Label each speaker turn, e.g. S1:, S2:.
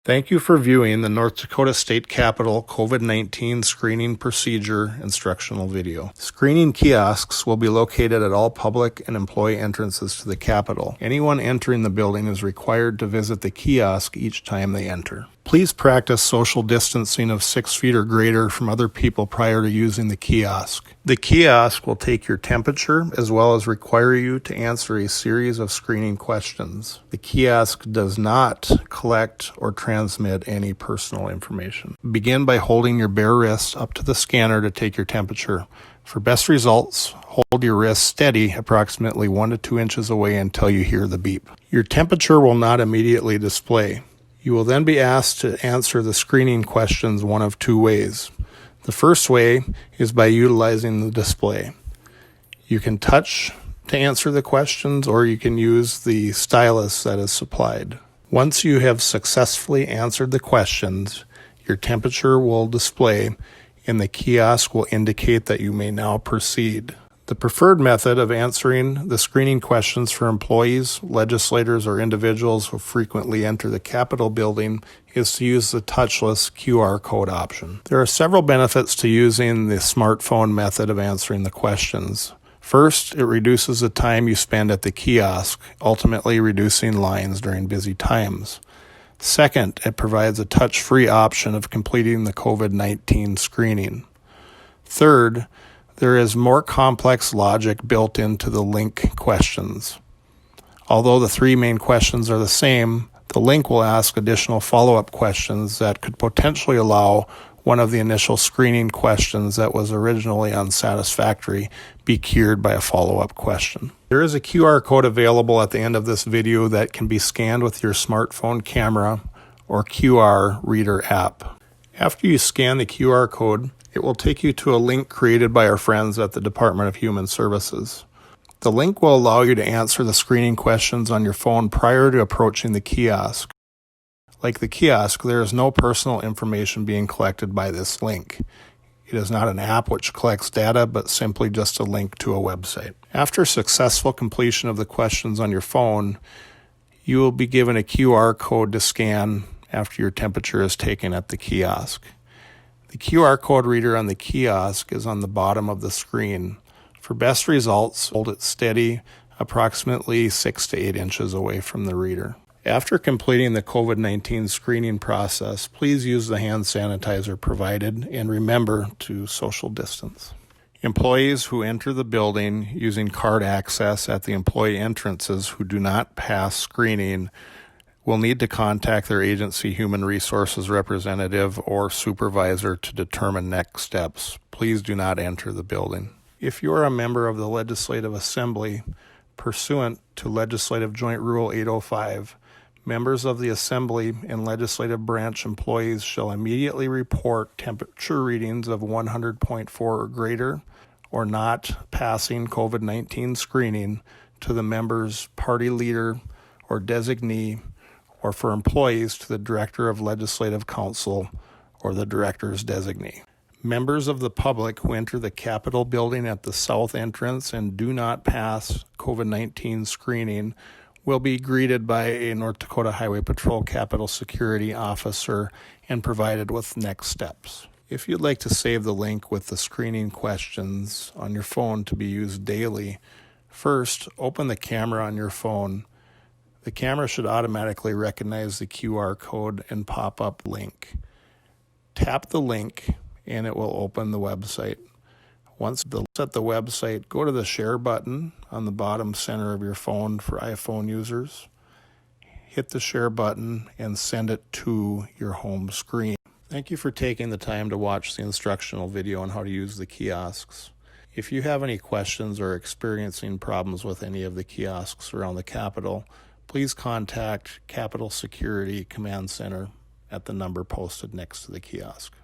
S1: Thank you for viewing the North Dakota State Capitol COVID-19 screening procedure instructional video. Screening kiosks will be located at all public and employee entrances to the Capitol. Anyone entering the building is required to visit the kiosk each time they enter. Please practice social distancing of 6 feet or greater from other people prior to using the kiosk. The kiosk will take your temperature as well as require you to answer a series of screening questions. The kiosk does not collect or transmit any personal information. Begin by holding your bare wrist up to the scanner to take your temperature. For best results, hold your wrist steady approximately 1 to 2 inches away until you hear the beep. Your temperature will not immediately display. You will then be asked to answer the screening questions one of 2 ways. The first way is by utilizing the display. You can touch to answer the questions, or you can use the stylus that is supplied. Once you have successfully answered the questions, your temperature will display and the kiosk will indicate that you may now proceed. The preferred method of answering the screening questions for employees, legislators, or individuals who frequently enter the Capitol building is to use the touchless QR code option. There are several benefits to using the smartphone method of answering the questions. First, it reduces the time you spend at the kiosk, ultimately reducing lines during busy times. Second, it provides a touch-free option of completing the COVID-19 screening. Third, there is more complex logic built into the link questions. Although the 3 main questions are the same, the link will ask additional follow-up questions that could potentially allow one of the initial screening questions that was originally unsatisfactory be cured by a follow-up question. There is a QR code available at the end of this video that can be scanned with your smartphone camera or QR reader app. After you scan the QR code, it will take you to a link created by our friends at the Department of Human Services. The link will allow you to answer the screening questions on your phone prior to approaching the kiosk. Like the kiosk, there is no personal information being collected by this link. It is not an app which collects data, but simply just a link to a website. After successful completion of the questions on your phone, you will be given a QR code to scan after your temperature is taken at the kiosk. The QR code reader on the kiosk is on the bottom of the screen. For best results, hold it steady approximately 6 to 8 inches away from the reader. After completing the COVID-19 screening process, please use the hand sanitizer provided and remember to social distance. Employees who enter the building using card access at the employee entrances who do not pass screening will need to contact their agency human resources representative or supervisor to determine next steps. Please do not enter the building. If you are a member of the Legislative Assembly, pursuant to Legislative Joint Rule 805, members of the Assembly and Legislative Branch employees shall immediately report temperature readings of 100.4 or greater or not passing COVID-19 screening to the member's party leader or designee, or for employees to the Director of Legislative Council or the Director's designee. Members of the public who enter the Capitol building at the south entrance and do not pass COVID-19 screening will be greeted by a North Dakota Highway Patrol Capitol Security officer and provided with next steps. If you'd like to save the link with the screening questions on your phone to be used daily, first open the camera on your phone. The camera should automatically recognize the QR code and pop-up link. Tap the link and it will open the website. Once at the website, go to the share button on the bottom center of your phone for iPhone users. Hit the share button and send it to your home screen. Thank you for taking the time to watch the instructional video on how to use the kiosks. If you have any questions or experiencing problems with any of the kiosks around the Capitol, please contact Capitol Security Command Center at the number posted next to the kiosk.